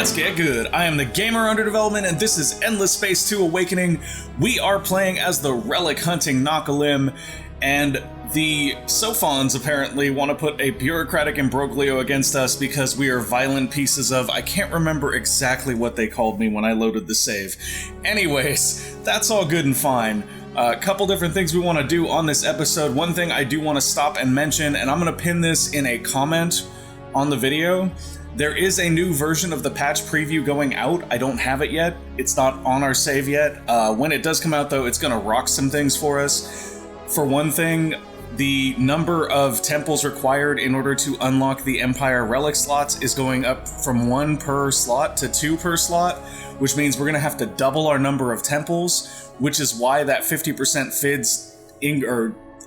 Let's get good. I am the gamer under development, and this is Endless Space 2 Awakening. We are playing as the relic hunting Nakalim, and the Sophons apparently want to put a bureaucratic imbroglio against us because we are violent pieces of... I can't remember exactly what they called me when I loaded the save. Anyways, that's all good and fine. A couple different things we want to do on this episode. One thing I do want to stop and mention, and I'm going to pin this in a comment on the video. There is a new version of the patch preview going out. I don't have it yet. It's not on our save yet. When it does come out, though, it's going to rock some things for us. For one thing, the number of temples required in order to unlock the Empire Relic slots is going up from 1 per slot to 2 per slot, which means we're going to have to double our number of temples, which is why that 50% FIDS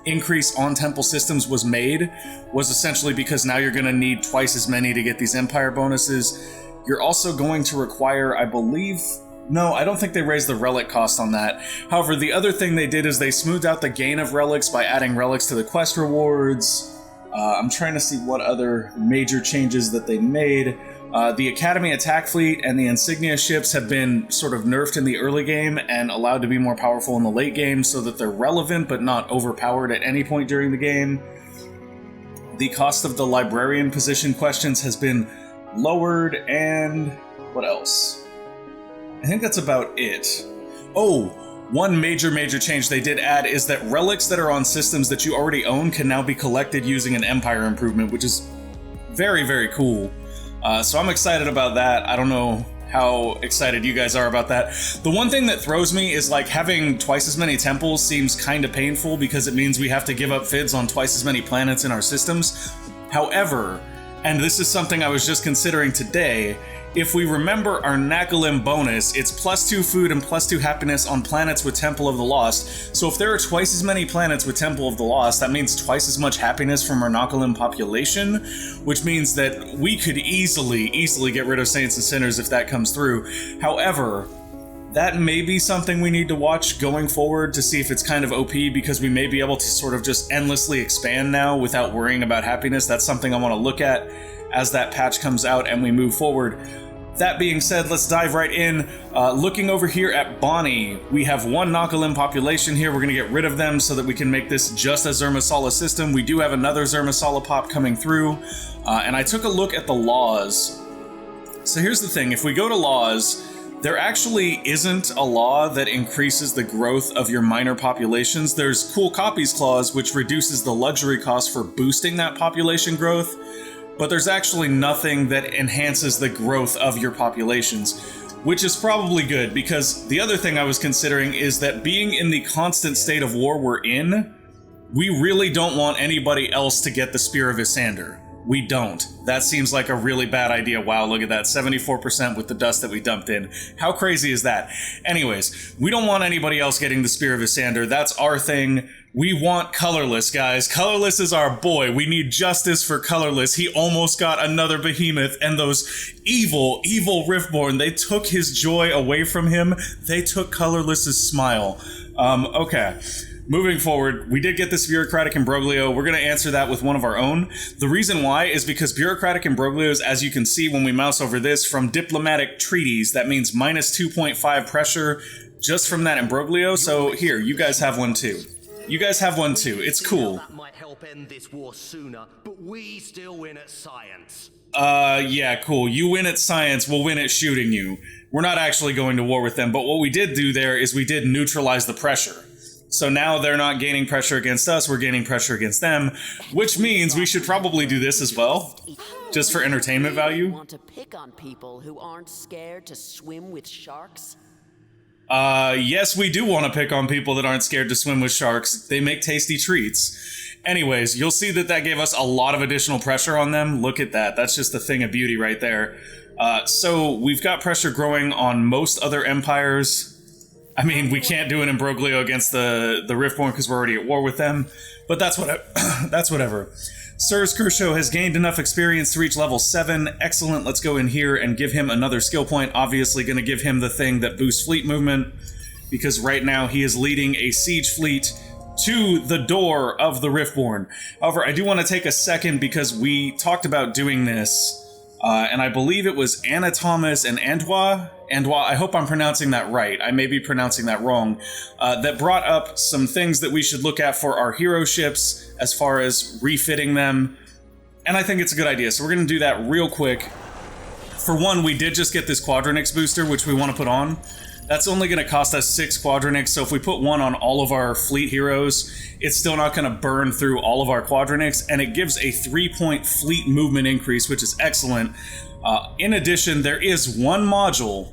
increase on temple systems was made, was essentially because now you're going to need twice as many to get these Empire bonuses. You're also going to require, I believe... No, I don't think they raised the relic cost on that. However, the other thing they did is they smoothed out the gain of relics by adding relics to the quest rewards. I'm trying to see what other major changes that they made. The Academy attack fleet and the insignia ships have been sort of nerfed in the early game and allowed to be more powerful in the late game so that they're relevant but not overpowered at any point during the game. The cost of the librarian position questions has been lowered, and what else? I think that's about it. Oh, one major change they did add is that relics that are on systems that you already own can now be collected using an Empire improvement, which is very, very cool. So I'm excited about that. I don't know how excited you guys are about that. The one thing that throws me is like having twice as many temples seems kind of painful because it means we have to give up FIDS on twice as many planets in our systems. However, and this is something I was just considering today, if we remember our Nakalim bonus, it's +2 food and +2 happiness on planets with Temple of the Lost. So if there are twice as many planets with Temple of the Lost, that means twice as much happiness from our Nakalim population, which means that we could easily get rid of Saints and Sinners if that comes through. However, that may be something we need to watch going forward to see if it's kind of OP, because we may be able to sort of just endlessly expand now without worrying about happiness. That's something I want to look at as that patch comes out and we move forward. That being said, let's dive right in. Looking over here at Bonnie, we have 1 Nakalim population here. We're going to get rid of them so that we can make this just a Zermasala system. We do have another Zermasala pop coming through, and I took a look at the laws. So here's the thing, if we go to laws, there actually isn't a law that increases the growth of your minor populations. There's Cool Copies clause, which reduces the luxury cost for boosting that population growth, but there's actually nothing that enhances the growth of your populations, which is probably good, because the other thing I was considering is that being in the constant state of war we're in, we really don't want anybody else to get the Spear of Isyander. We don't. That seems like a really bad idea. Wow, look at that. 74% with the dust that we dumped in. How crazy is that? Anyways, we don't want anybody else getting the Spear of Isyander. That's our thing. We want Colorless, guys. Colorless is our boy. We need justice for Colorless. He almost got another Behemoth, and those evil Riftborn, they took his joy away from him. They took Colorless's smile. Okay. Moving forward, we did get this bureaucratic imbroglio. We're going to answer that with one of our own. The reason why is because bureaucratic imbroglios, as you can see when we mouse over this, from diplomatic treaties, that means minus 2.5 pressure just from that imbroglio. So here, you guys have one too. You guys have one too. It's cool. That might help end this war sooner, but we still win at science. Yeah, cool. You win at science, we'll win at shooting you. We're not actually going to war with them, but what we did do there is we did neutralize the pressure. So now they're not gaining pressure against us, we're gaining pressure against them, which means we should probably do this as well, just for entertainment value. Want to pick on people who aren't scared to swim with sharks? Yes, we do want to pick on people that aren't scared to swim with sharks. They make tasty treats. Anyways, you'll see that gave us a lot of additional pressure on them. Look at that. That's just a thing of beauty right there. So we've got pressure growing on most other empires. I mean, we can't do an imbroglio against the Riftborn because we're already at war with them, but that's whatever. Sirs Kershaw has gained enough experience to reach level 7. Excellent, let's go in here and give him another skill point. Obviously going to give him the thing that boosts fleet movement, because right now he is leading a siege fleet to the door of the Riftborn. However, I do want to take a second because we talked about doing this and I believe it was Anna Thomas and Andois, I hope I'm pronouncing that right, I may be pronouncing that wrong, that brought up some things that we should look at for our hero ships as far as refitting them, and I think it's a good idea, so we're going to do that real quick. For one, we did just get this Quadronix booster, which we want to put on. That's only going to cost us 6 Quadronix, so if we put one on all of our fleet heroes, it's still not going to burn through all of our Quadronix, and it gives a 3-point fleet movement increase, which is excellent. In addition, there is one module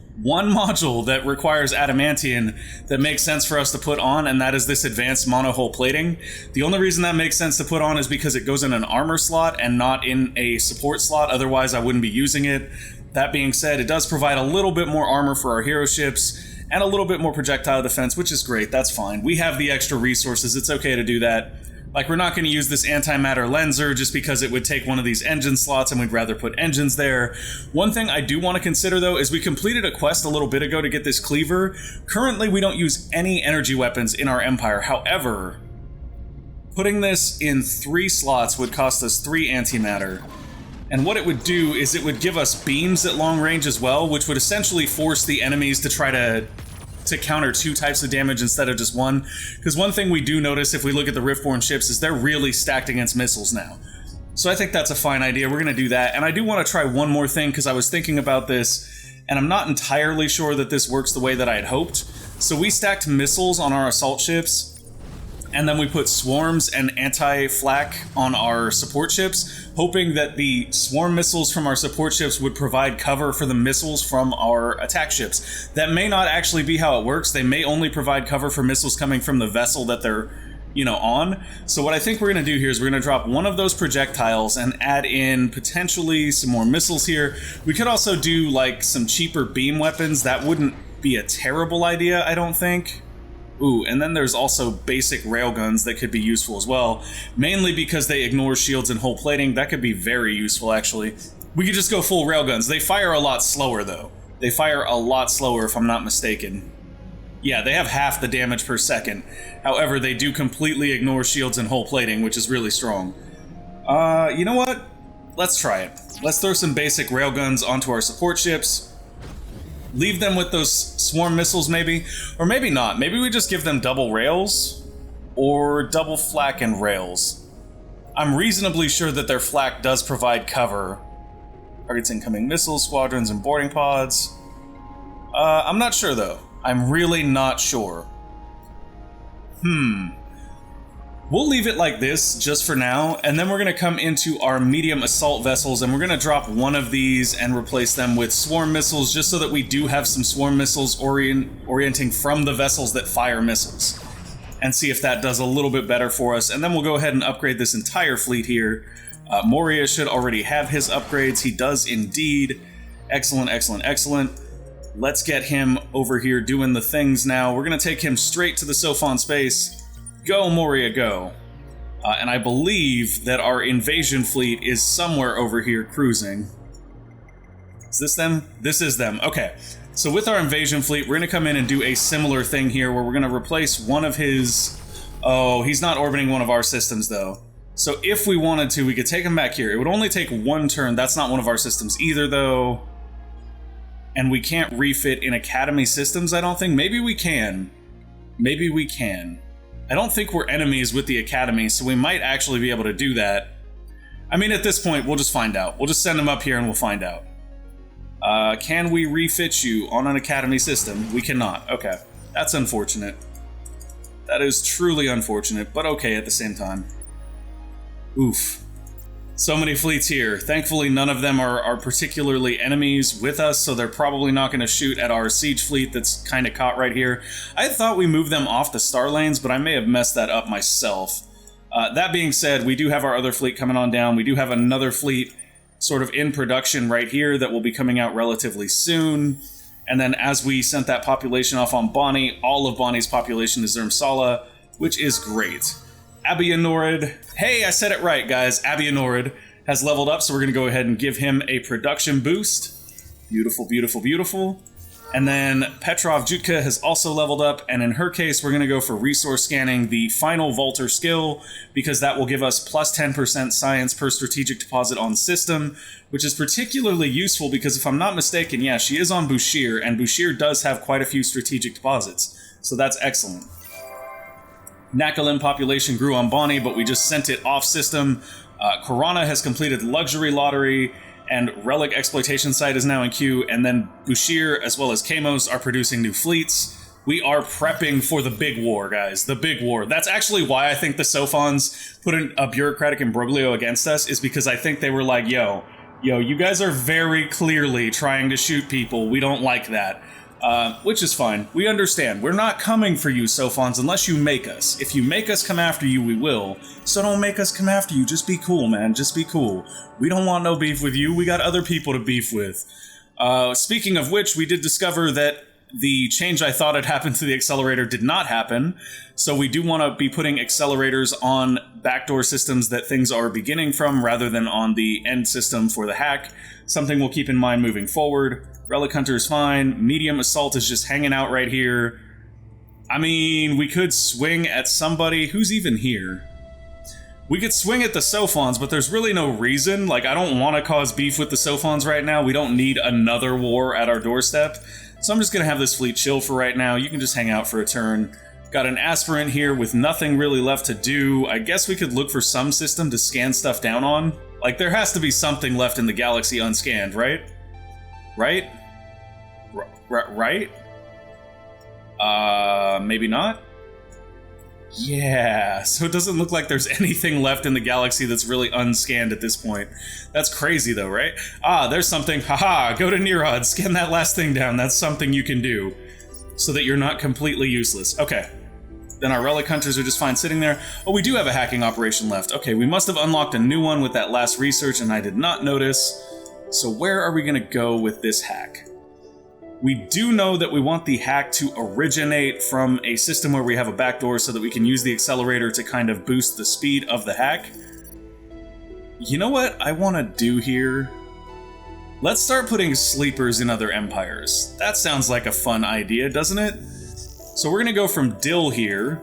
that requires Adamantium that makes sense for us to put on, and that is this advanced monohull plating. The only reason that makes sense to put on is because it goes in an armor slot and not in a support slot, otherwise I wouldn't be using it. That being said, it does provide a little bit more armor for our hero ships, and a little bit more projectile defense, which is great, that's fine. We have the extra resources, it's okay to do that. Like, we're not going to use this antimatter lenser just because it would take one of these engine slots and we'd rather put engines there. One thing I do want to consider, though, is we completed a quest a little bit ago to get this cleaver. Currently, we don't use any energy weapons in our empire. However, putting this in 3 slots would cost us 3 antimatter. And what it would do is it would give us beams at long range as well, which would essentially force the enemies to try to counter 2 types of damage instead of just 1. Because one thing we do notice if we look at the Riftborn ships is they're really stacked against missiles now. So I think that's a fine idea. We're going to do that. And I do want to try one more thing because I was thinking about this, and I'm not entirely sure that this works the way that I had hoped. So we stacked missiles on our assault ships, and then we put swarms and anti-flak on our support ships, hoping that the swarm missiles from our support ships would provide cover for the missiles from our attack ships. That may not actually be how it works. They may only provide cover for missiles coming from the vessel that they're, on. So what I think we're going to do here is we're going to drop one of those projectiles and add in potentially some more missiles here. We could also do, like, some cheaper beam weapons. That wouldn't be a terrible idea, I don't think. Ooh, and then there's also basic railguns that could be useful as well, mainly because they ignore shields and hull plating. That could be very useful, actually. We could just go full railguns. They fire a lot slower, though. They fire a lot slower, if I'm not mistaken. Yeah, they have half the damage per second. However, they do completely ignore shields and hull plating, which is really strong. You know what? Let's try it. Let's throw some basic railguns onto our support ships. Leave them with those swarm missiles, maybe. Or maybe not. Maybe we just give them double rails. Or double flak and rails. I'm reasonably sure that their flak does provide cover. Targets incoming missiles, squadrons, and boarding pods. I'm not sure, though. I'm really not sure. We'll leave it like this just for now, and then we're going to come into our medium assault vessels, and we're going to drop one of these and replace them with swarm missiles, just so that we do have some swarm missiles orienting from the vessels that fire missiles, and see if that does a little bit better for us. And then we'll go ahead and upgrade this entire fleet here. Moria should already have his upgrades. He does indeed. Excellent, excellent, excellent. Let's get him over here doing the things now. We're going to take him straight to the Sophon space. Go, Moria, go. And I believe that our invasion fleet is somewhere over here cruising. Is this them? This is them. Okay. So with our invasion fleet, we're going to come in and do a similar thing here where we're going to replace one of his... Oh, he's not orbiting one of our systems, though. So if we wanted to, we could take him back here. It would only take 1 turn. That's not one of our systems either, though. And we can't refit in Academy systems, I don't think. Maybe we can. Maybe we can. I don't think we're enemies with the Academy, so we might actually be able to do that. I mean, at this point, we'll just find out. We'll just send them up here and we'll find out. Can we refit you on an Academy system? We cannot. Okay. That's unfortunate. That is truly unfortunate, but okay at the same time. Oof. So many fleets here. Thankfully, none of them are particularly enemies with us, so they're probably not going to shoot at our siege fleet that's kind of caught right here. I thought we moved them off the star lanes, but I may have messed that up myself. That being said, we do have our other fleet coming on down. We do have another fleet sort of in production right here that will be coming out relatively soon. And then as we sent that population off on Bonnie, all of Bonnie's population is Zermsala, which is great. Abianorid, hey, I said it right, guys. Abianorid has leveled up, so we're going to go ahead and give him a production boost. Beautiful, beautiful, beautiful. And then Petrov Jutka has also leveled up, and in her case, we're going to go for resource scanning, the final Vaulter skill, because that will give us plus 10% science per strategic deposit on system, which is particularly useful because if I'm not mistaken, yeah, she is on Bushir, and Bushir does have quite a few strategic deposits, so that's excellent. Nakalim population grew on Bonnie, but we just sent it off system. Korana has completed Luxury Lottery, and Relic Exploitation Site is now in queue, and then Bushir as well as Kamos are producing new fleets. We are prepping for the big war, guys. The big war. That's actually why I think the Sophons put in a bureaucratic imbroglio against us, is because I think they were like, yo, you guys are very clearly trying to shoot people. We don't like that. Which is fine. We understand. We're not coming for you, Sophons, unless you make us. If you make us come after you, we will. So don't make us come after you. Just be cool, man. Just be cool. We don't want no beef with you. We got other people to beef with. Speaking of which, we did discover that the change I thought had happened to the accelerator did not happen. So we do want to be putting accelerators on backdoor systems that things are beginning from rather than on the end system for the hack. Something we'll keep in mind moving forward. Relic Hunter is fine. Medium Assault is just hanging out right here. I mean, we could swing at somebody. Who's even here? We could swing at the Sophons, but there's really no reason. Like, I don't want to cause beef with the Sophons right now. We don't need another war at our doorstep. So I'm just going to have this fleet chill for right now. You can just hang out for a turn. Got an aspirant here with nothing really left to do. I guess we could look for some system to scan stuff down on. Like, there has to be something left in the galaxy unscanned, right? Right? Right? Maybe not? Yeah, so it doesn't look like there's anything left in the galaxy that's really unscanned at this point. That's crazy though, right? Ah, there's something. Haha, go to Nearod, scan that last thing down. That's something you can do so that you're not completely useless. Okay. Then our Relic Hunters are just fine sitting there. Oh, we do have a hacking operation left. Okay, we must have unlocked a new one with that last research and I did not notice. So where are we going to go with this hack? We do know that we want the hack to originate from a system where we have a backdoor so that we can use the accelerator to kind of boost the speed of the hack. You know what I want to do here? Let's start putting sleepers in other empires. That sounds like a fun idea, doesn't it? So we're going to go from Dill here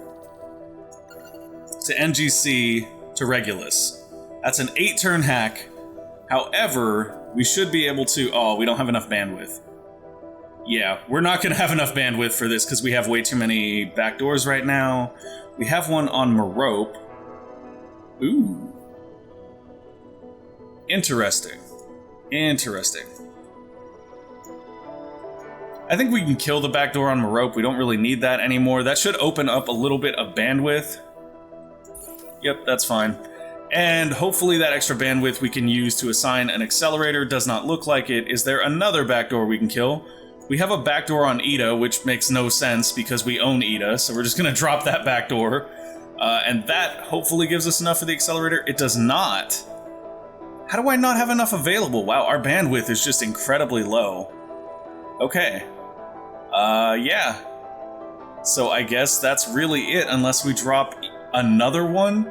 to NGC to Regulus. That's an 8-turn hack. However, we should be able to... Oh, we don't have enough bandwidth. Yeah, we're not going to have enough bandwidth for this because we have way too many backdoors right now. We have one on Merope. Ooh. Interesting. Interesting. I think we can kill the backdoor on Merope. We don't really need that anymore. That should open up a little bit of bandwidth. Yep, that's fine. And hopefully that extra bandwidth we can use to assign an accelerator. Does not look like it. Is there another backdoor we can kill? We have a backdoor on Ida, which makes no sense because we own Ida, so we're just going to drop that backdoor. And that hopefully gives us enough for the accelerator. It does not. How do I not have enough available? Wow, our bandwidth is just incredibly low. Okay. Yeah. So I guess that's really it, unless we drop another one?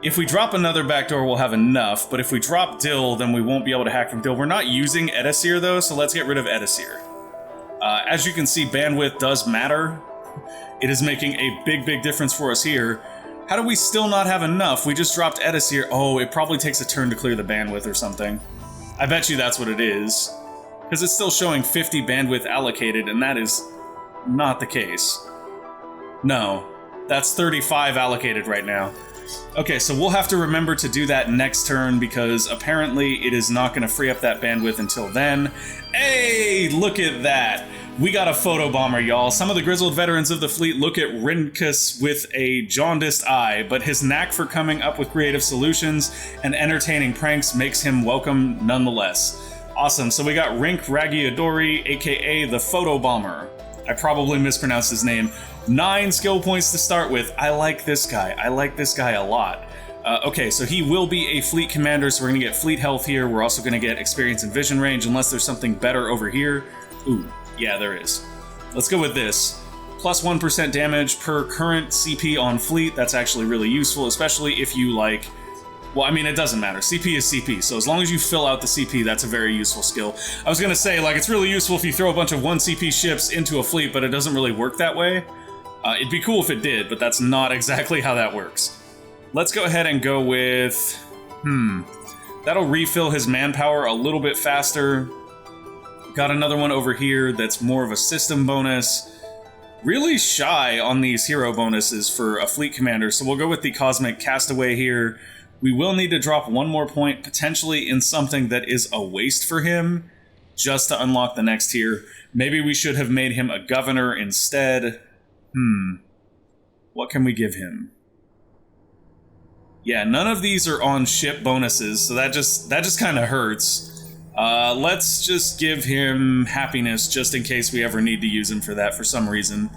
If we drop another backdoor, we'll have enough, but if we drop Dill, then we won't be able to hack from Dill. We're not using Edisir, though, so let's get rid of Edisir. As you can see, bandwidth does matter. It is making a big, big difference for us here. How do we still not have enough? We just dropped Edisir. Oh, it probably takes a turn to clear the bandwidth or something. I bet you that's what it is. Because it's still showing 50 bandwidth allocated, and that is not the case. No, that's 35 allocated right now. Okay, so we'll have to remember to do that next turn because apparently it is not going to free up that bandwidth until then. Hey, look at that. We got a photobomber, y'all. Some of the grizzled veterans of the fleet look at Rinkus with a jaundiced eye, but his knack for coming up with creative solutions and entertaining pranks makes him welcome nonetheless. Awesome, so we got Rink Ragiadori, aka the photobomber. I probably mispronounced his name. 9 skill points to start with. I like this guy. I like this guy a lot. Okay, so he will be a fleet commander, so we're going to get fleet health here. We're also going to get experience and vision range, unless there's something better over here. Ooh, yeah, there is. Let's go with this. Plus 1% damage per current CP on fleet. That's actually really useful, especially if you, like, Well, I mean, it doesn't matter. CP is CP, so as long as you fill out the CP, that's a very useful skill. I was gonna say, like, it's really useful if you throw a bunch of 1 CP ships into a fleet, but it doesn't really work that way. It'd be cool if it did, but that's not exactly how that works. Let's go ahead and go with... That'll refill his manpower a little bit faster. Got another one over here that's more of a system bonus. Really shy on these hero bonuses for a fleet commander, so we'll go with the Cosmic Castaway here. We will need to drop 1 more point, potentially in something that is a waste for him, just to unlock the next tier. Maybe we should have made him a governor instead. What can we give him? Yeah, none of these are on ship bonuses, so that just kind of hurts. Let's just give him happiness just in case we ever need to use him for that for some reason.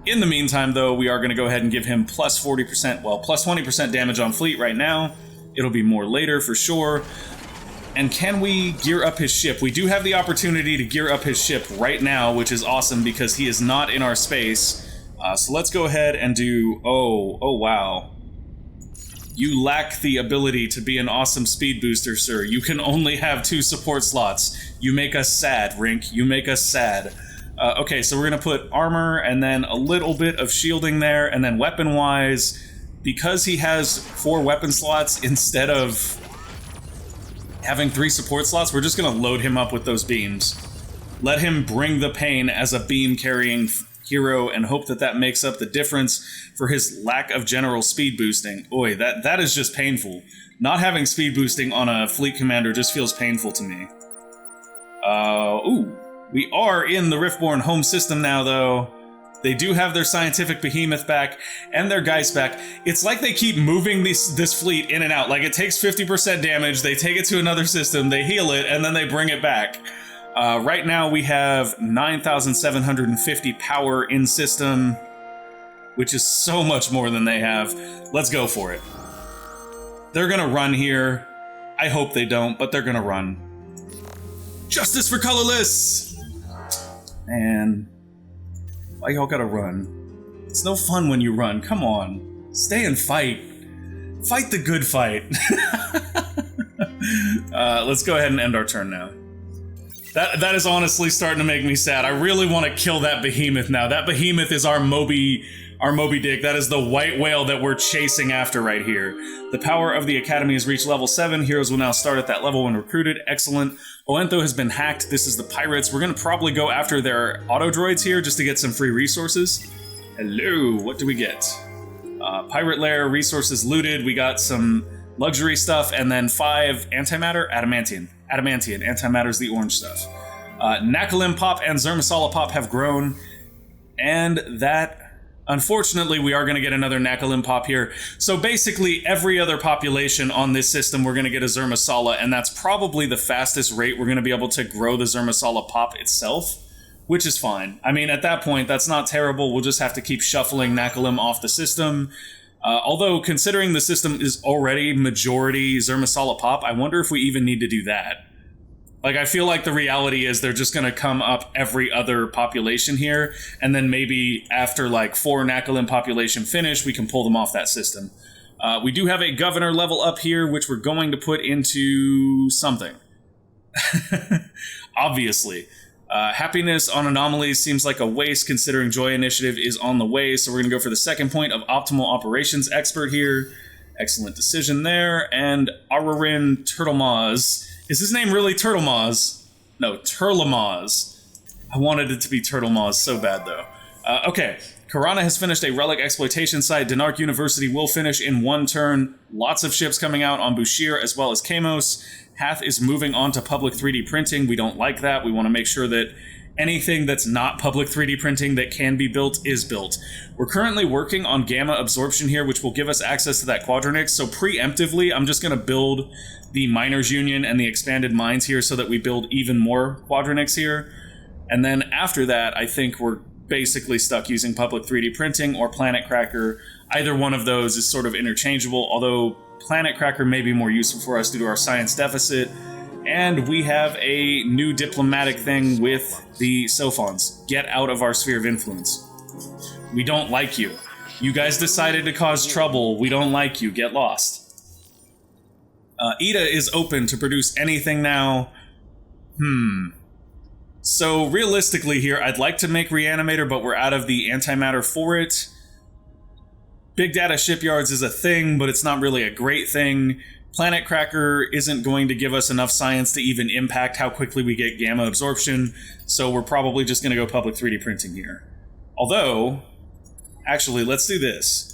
In the meantime, though, we are going to go ahead and give him plus 40%, well, plus 20% damage on fleet right now. It'll be more later for sure. And can we gear up his ship? We do have the opportunity to gear up his ship right now, which is awesome because he is not in our space. So let's go ahead and do... Oh, wow. You lack the ability to be an awesome speed booster, sir. You can only have 2 support slots. You make us sad, Rink. You make us sad. Okay, so we're going to put armor and then a little bit of shielding there, and then weapon-wise, because he has 4 weapon slots instead of having 3 support slots, we're just going to load him up with those beams. Let him bring the pain as a beam-carrying hero and hope that that makes up the difference for his lack of general speed boosting. Oy, that is just painful. Not having speed boosting on a fleet commander just feels painful to me. Ooh. We are in the Riftborn home system now, though. They do have their scientific Behemoth back and their Geist back. It's like they keep moving this fleet in and out. Like, it takes 50% damage, they take it to another system, they heal it, and then they bring it back. Right now we have 9,750 power in system, which is so much more than they have. Let's go for it. They're gonna run here. I hope they don't, but they're gonna run. Justice for Colorless! Man, why y'all gotta run? It's no fun when you run, come on. Stay and fight. Fight the good fight. Let's go ahead and end our turn now. That is honestly starting to make me sad. I really want to kill that Behemoth now. That Behemoth is our Moby Dick. That is the white whale that we're chasing after right here. The power of the Academy has reached level 7. Heroes will now start at that level when recruited. Excellent. Oentho has been hacked. This is the pirates. We're going to probably go after their auto droids here just to get some free resources. Hello, what do we get? Pirate lair, resources looted. We got some luxury stuff, and then 5 antimatter, adamantium. Adamantium, antimatter's the orange stuff. Nakalim pop and Zermasala pop have grown, and that... Unfortunately, we are going to get another Nakalim pop here. So basically, every other population on this system, we're going to get a Zermasala, and that's probably the fastest rate we're going to be able to grow the Zermasala pop itself, which is fine. I mean, at that point, that's not terrible. We'll just have to keep shuffling Nakalim off the system. Although, considering the system is already majority Zermasala pop, I wonder if we even need to do that. Like, I feel like the reality is they're just going to come up every other population here, and then maybe after, like, 4 Nakalim population finish, we can pull them off that system. We do have a governor level up here, which we're going to put into something. Obviously. Happiness on anomalies seems like a waste, considering Joy Initiative is on the way, so we're going to go for the second point of Optimal Operations Expert here. Excellent decision there. And Ararin Turtlemaws. Is his name really Turtlemaws? No, Turtlemaws. I wanted it to be Turtlemaws so bad, though. Okay, Karana has finished a relic exploitation site. Denark University will finish in 1 turn. Lots of ships coming out on Bushir as well as Kamos. Hath is moving on to public 3D printing. We don't like that. We want to make sure that anything that's not public 3D printing that can be built is built. We're currently working on gamma absorption here, which will give us access to that Quadranix. So preemptively, I'm just going to build the Miners Union and the expanded mines here so that we build even more Quadranix here. And then after that, I think we're basically stuck using public 3D printing or Planet Cracker. Either one of those is sort of interchangeable, although Planet Cracker may be more useful for us due to our science deficit. And we have a new diplomatic thing with the Sophons. Get out of our sphere of influence. We don't like you. You guys decided to cause trouble. We don't like you. Get lost. Ida is open to produce anything now. So realistically here, I'd like to make Reanimator, but we're out of the antimatter for it. Big data shipyards is a thing, but it's not really a great thing. Planet Cracker isn't going to give us enough science to even impact how quickly we get gamma absorption, so we're probably just going to go public 3D printing here. Although, actually, let's do this.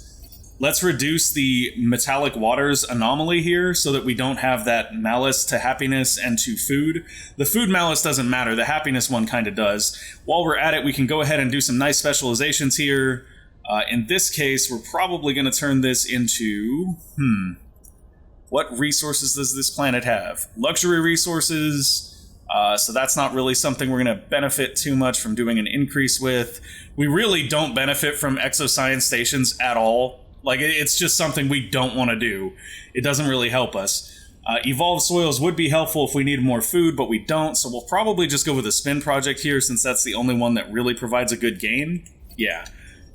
Let's reduce the metallic waters anomaly here so that we don't have that malice to happiness and to food. The food malice doesn't matter, the happiness one kind of does. While we're at it, we can go ahead and do some nice specializations here. In this case, we're probably going to turn this into... What resources does this planet have? Luxury resources, so that's not really something we're going to benefit too much from doing an increase with. We really don't benefit from exoscience stations at all. Like, it's just something we don't want to do. It doesn't really help us. Evolved soils would be helpful if we needed more food, but we don't, so we'll probably just go with a spin project here since that's the only one that really provides a good gain. Yeah.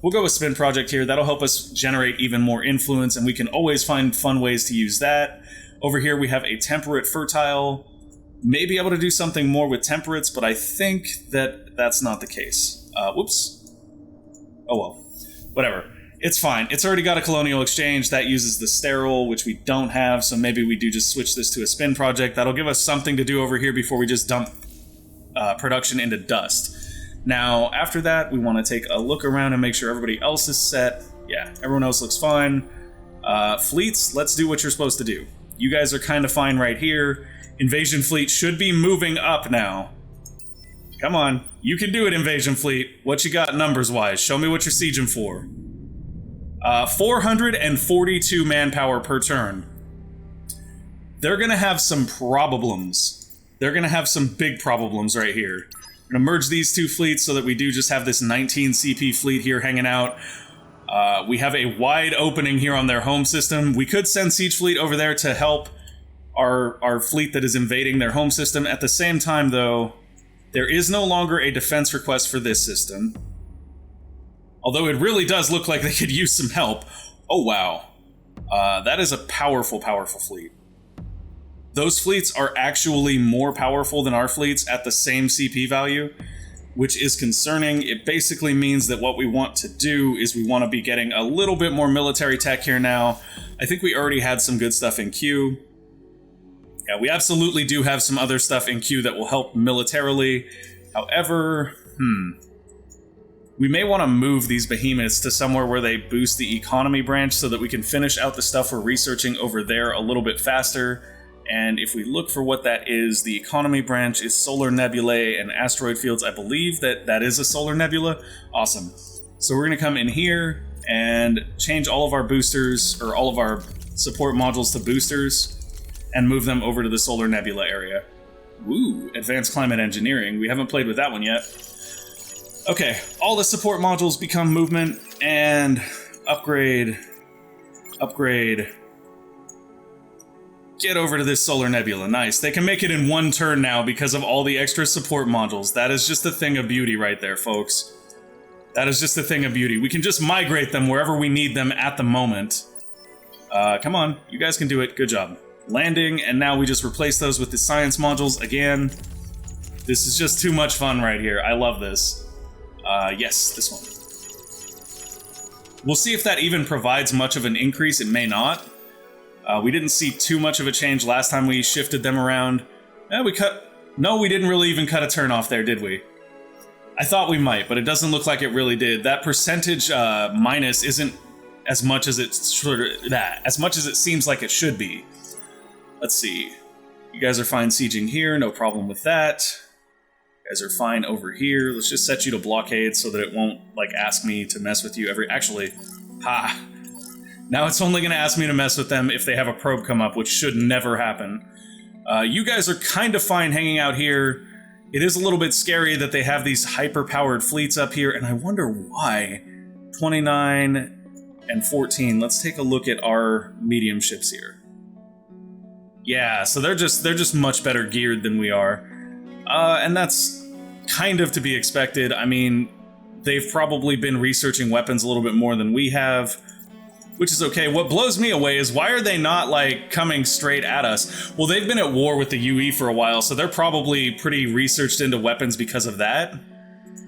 We'll go with spin project here. That'll help us generate even more influence, and we can always find fun ways to use that. Over here we have a temperate fertile. May be able to do something more with temperates, but I think that that's not the case. Whoops. Oh well. Whatever. It's fine. It's already got a colonial exchange. That uses the sterile, which we don't have, so maybe we do just switch this to a spin project. That'll give us something to do over here before we just dump production into dust. Now, after that, we want to take a look around and make sure everybody else is set. Yeah, everyone else looks fine. Fleets, let's do what you're supposed to do. You guys are kind of fine right here. Invasion fleet should be moving up now. Come on, you can do it, Invasion fleet. What you got numbers-wise? Show me what you're sieging for. 442 manpower per turn. They're gonna have some problems. They're gonna have some big problems right here. We're gonna merge these two fleets so that we do just have this 19 CP fleet here hanging out. We have a wide opening here on their home system. We could send Siege Fleet over there to help our fleet that is invading their home system. At the same time, though, there is no longer a defense request for this system. Although it really does look like they could use some help. Oh, wow. That is a powerful, powerful fleet. Those fleets are actually more powerful than our fleets at the same CP value, which is concerning. It basically means that what we want to do is we want to be getting a little bit more military tech here now. I think we already had some good stuff in queue. Yeah, we absolutely do have some other stuff in queue that will help militarily. However, we may want to move these behemoths to somewhere where they boost the economy branch so that we can finish out the stuff we're researching over there a little bit faster. And if we look for what that is, the economy branch is solar nebulae and asteroid fields. I believe that is a solar nebula. Awesome. So we're going to come in here and change all of our boosters, or all of our support modules to boosters, and move them over to the solar nebula area. Ooh, advanced climate engineering. We haven't played with that one yet. Okay, all the support modules become movement, and upgrade. Get over to this solar nebula. Nice. They can make it in one turn now because of all the extra support modules. That is just a thing of beauty right there, folks. That is just a thing of beauty. We can just migrate them wherever we need them at the moment. Come on, you guys can do it. Good job. Landing, and now we just replace those with the science modules again. This is just too much fun right here. I love this. Yes, this one. We'll see if that even provides much of an increase. It may not. We didn't see too much of a change last time we shifted them around. No, we didn't really even cut a turn off there, did we? I thought we might, but it doesn't look like it really did. That percentage minus isn't as much as it seems like it should be. Let's see. You guys are fine sieging here, no problem with that. You guys are fine over here. Let's just set you to blockade so that it won't, like, ask me to mess with you Actually, now it's only going to ask me to mess with them if they have a probe come up, which should never happen. You guys are kind of fine hanging out here. It is a little bit scary that they have these hyper-powered fleets up here, and I wonder why. 29 and 14. Let's take a look at our medium ships here. Yeah, so they're just much better geared than we are. And that's kind of to be expected. I mean, they've probably been researching weapons a little bit more than we have. which is okay. What blows me away is why are they not, like, coming straight at us? Well, they've been at war with the UE for a while, so they're probably pretty researched into weapons because of that.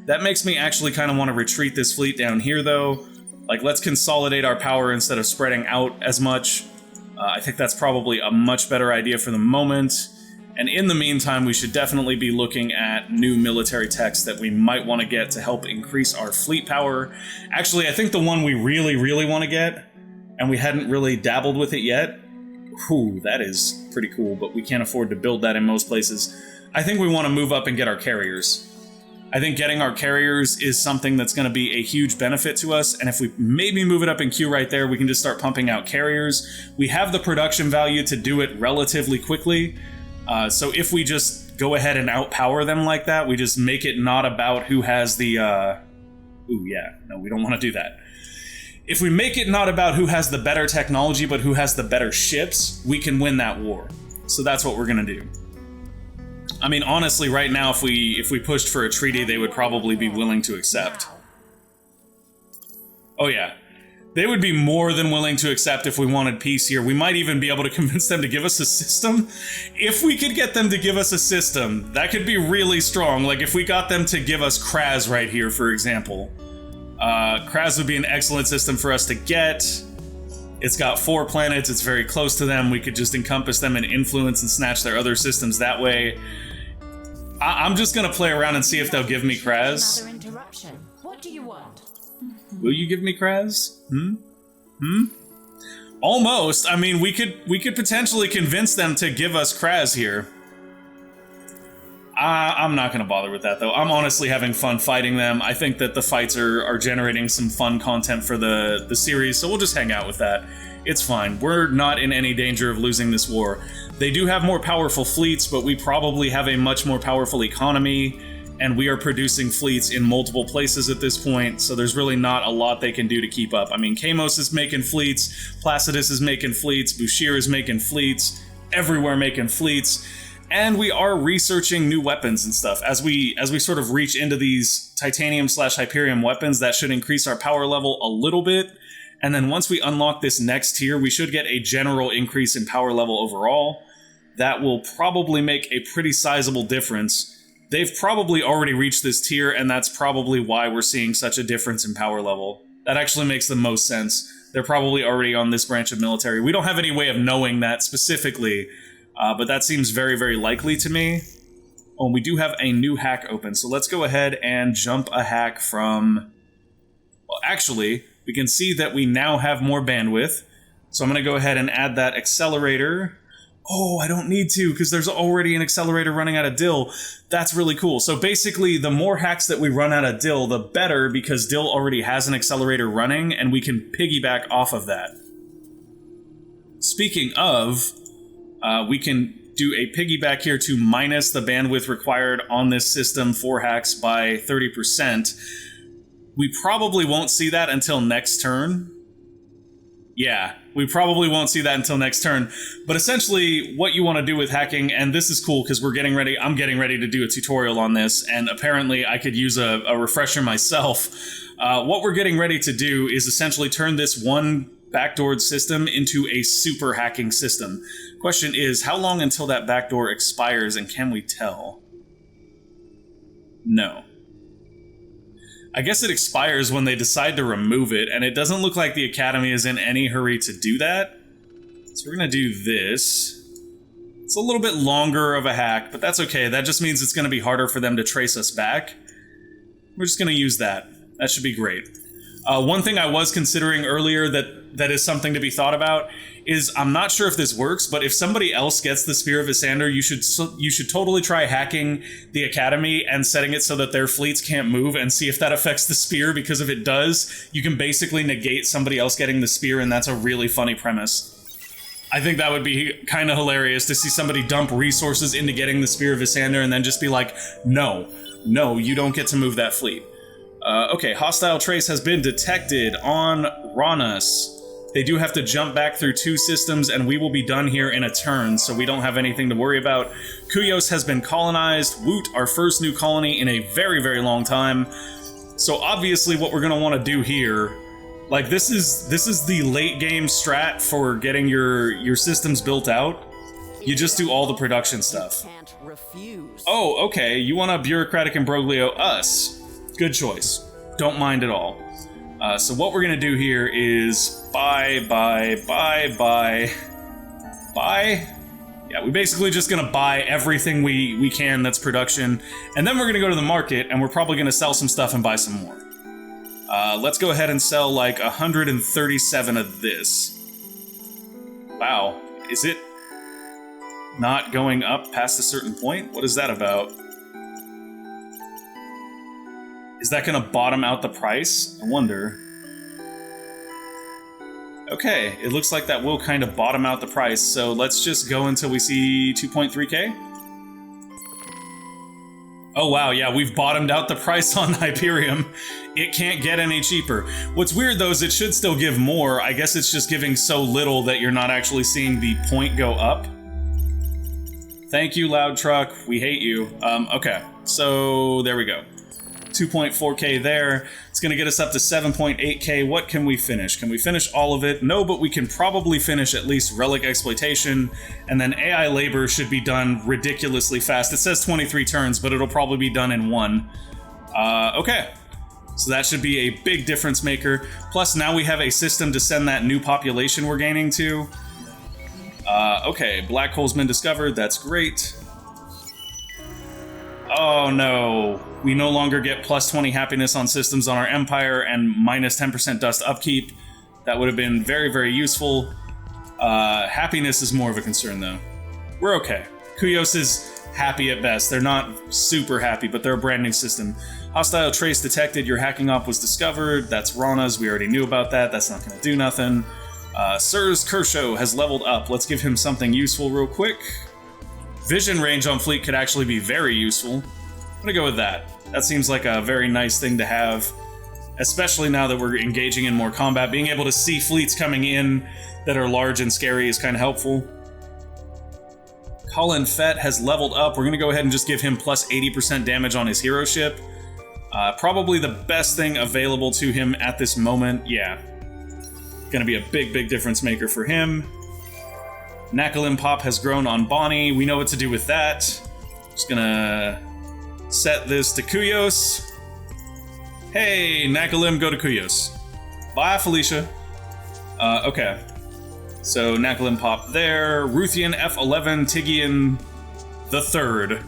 That makes me actually kind of want to retreat this fleet down here, though. Like, let's consolidate our power instead of spreading out as much. I think that's probably a much better idea for the moment. And in the meantime, we should definitely be looking at new military techs that we might want to get to help increase our fleet power. Actually, I think the one we really, really want to get, and we hadn't really dabbled with it yet, whew, that is pretty cool, but we can't afford to build that in most places. I think we want to move up and get our carriers. I think getting our carriers is something that's going to be a huge benefit to us, and if we maybe move it up in queue right there, we can just start pumping out carriers. We have the production value to do it relatively quickly, so if we just go ahead and outpower them like that, we just make it not about who has the... Ooh, yeah, no, we don't want to do that. If we make it not about who has the better technology, but who has the better ships, we can win that war. So that's what we're going to do. I mean, honestly, right now, if we pushed for a treaty, they would probably be willing to accept. Oh yeah. They would be more than willing to accept if we wanted peace here. We might even be able to convince them to give us a system. If we could get them to give us a system, that could be really strong. Like, if we got them to give us Kraz right here, for example. Kraz would be an excellent system for us to get. It's got 4 planets, it's very close to them. We could just encompass them and influence and snatch their other systems that way. I'm just gonna play around and see if they'll give me Kraz. Another interruption. What do you want? Will you give me Kraz? Almost. I mean, we could potentially convince them to give us Kraz here. I'm not going to bother with that, though. I'm honestly having fun fighting them. I think that the fights are generating some fun content for the series, so we'll just hang out with that. It's fine. We're not in any danger of losing this war. They do have more powerful fleets, but we probably have a much more powerful economy, and we are producing fleets in multiple places at this point, so there's really not a lot they can do to keep up. I mean, Kamos is making fleets, Placidus is making fleets, Bushir is making fleets, everywhere making fleets. And we are researching new weapons and stuff. As we sort of reach into these titanium/hyperium weapons, that should increase our power level a little bit. And then once we unlock this next tier, we should get a general increase in power level overall. That will probably make a pretty sizable difference. They've probably already reached this tier, and that's probably why we're seeing such a difference in power level. That actually makes the most sense. They're probably already on this branch of military. We don't have any way of knowing that specifically, but that seems very, very likely to me. Oh, we do have a new hack open, so let's go ahead and jump a hack from... Well, actually, we can see that we now have more bandwidth, so I'm going to go ahead and add that accelerator. Oh, I don't need to, because there's already an accelerator running out of Dill. That's really cool. So basically, the more hacks that we run out of Dill, the better, because Dill already has an accelerator running, and we can piggyback off of that. Speaking of... we can do a piggyback here to minus the bandwidth required on this system for hacks by 30%. We probably won't see that until next turn. Yeah, we probably won't see that until next turn. But essentially, what you want to do with hacking, and this is cool because I'm getting ready to do a tutorial on this, and apparently I could use a refresher myself. What we're getting ready to do is essentially turn this one backdoored system into a super hacking system. Question is, how long until that backdoor expires, and can we tell? No. I guess it expires when they decide to remove it, and it doesn't look like the Academy is in any hurry to do that. So we're going to do this. It's a little bit longer of a hack, but that's okay. That just means it's going to be harder for them to trace us back. We're just going to use that. That should be great. One thing I was considering earlier that is something to be thought about is, I'm not sure if this works, but if somebody else gets the Spear of Isyander, you should totally try hacking the Academy and setting it so that their fleets can't move and see if that affects the Spear, because if it does, you can basically negate somebody else getting the Spear, and that's a really funny premise. I think that would be kind of hilarious to see somebody dump resources into getting the Spear of Isyander and then just be like, no, you don't get to move that fleet. Okay, hostile trace has been detected on Ranas. They do have to jump back through 2 systems, and we will be done here in a turn, so we don't have anything to worry about. Kuyos has been colonized. Woot, our first new colony in a very, very long time. So obviously what we're going to want to do here Like, this is the late game strat for getting your systems built out. You just do all the production stuff. Can't refuse. Oh, okay. You want to bureaucratic imbroglio us. Good choice. Don't mind at all. So what we're going to do here is buy. Yeah, we're basically just going to buy everything we can that's production. And then we're going to go to the market, and we're probably going to sell some stuff and buy some more. Let's go ahead and sell like 137 of this. Wow. Is it not going up past a certain point? What is that about? Is that going to bottom out the price? I wonder. Okay, it looks like that will kind of bottom out the price, so let's just go until we see 2.3k. Oh wow, yeah, we've bottomed out the price on Hyperium. It can't get any cheaper. What's weird though is it should still give more. I guess it's just giving so little that you're not actually seeing the point go up. Thank you, Loud Truck. We hate you. Okay, so there we go. 2.4k there. It's going to get us up to 7.8k. What can we finish? Can we finish all of it? No, but we can probably finish at least relic exploitation, and then AI labor should be done ridiculously fast. It says 23 turns, but it'll probably be done in 1. Okay. So that should be a big difference maker. Plus, now we have a system to send that new population we're gaining to. Okay, black hole's been discovered. That's great. Oh no, we no longer get plus 20 happiness on systems on our empire and minus 10% dust upkeep. That would have been very, very useful. Happiness is more of a concern though. We're okay. Kuyos is happy at best. They're not super happy, but they're a brand new system. Hostile trace detected. Your hacking op was discovered. That's Rana's. We already knew about that. That's not going to do nothing. Sirs Kershaw has leveled up. Let's give him something useful real quick. Vision range on fleet could actually be very useful. I'm gonna go with that. That seems like a very nice thing to have, especially now that we're engaging in more combat. Being able to see fleets coming in that are large and scary is kind of helpful. Colin Fett has leveled up. We're gonna go ahead and just give him plus 80% damage on his hero ship. Probably the best thing available to him at this moment. Yeah. Gonna be a big, big difference maker for him. Nakalim Pop has grown on Bonnie. We know what to do with that. Just gonna set this to Kuyos. Hey, Nakalim, go to Kuyos. Bye, Felicia. Okay. So, Nakalim Pop there. Ruthian F11, Tigian the Third.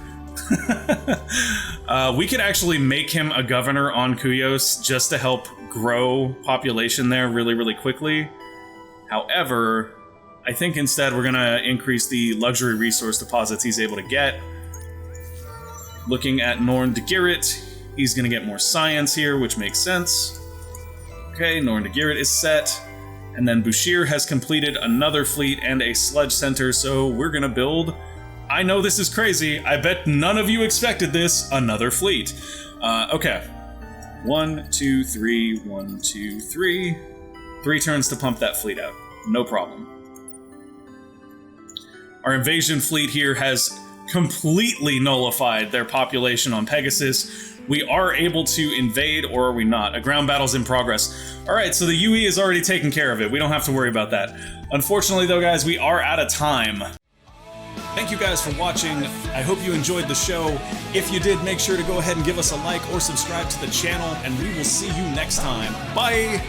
We could actually make him a governor on Kuyos just to help grow population there really, really quickly. However, I think instead we're going to increase the luxury resource deposits he's able to get. Looking at Norn de Garrett, he's going to get more science here, which makes sense. Okay, Norn de Garrett is set. And then Bushir has completed another fleet and a sludge center, so we're going to build... I know this is crazy. I bet none of you expected this. Another fleet. Okay. 1, 2, 3, 1, 2, 3. 3 turns to pump that fleet out. No problem. Our invasion fleet here has completely nullified their population on Pegasus. We are able to invade, or are we not? A ground battle's in progress. Alright, so the UE is already taken care of it. We don't have to worry about that. Unfortunately, though, guys, we are out of time. Thank you guys for watching. I hope you enjoyed the show. If you did, make sure to go ahead and give us a like or subscribe to the channel, and we will see you next time. Bye!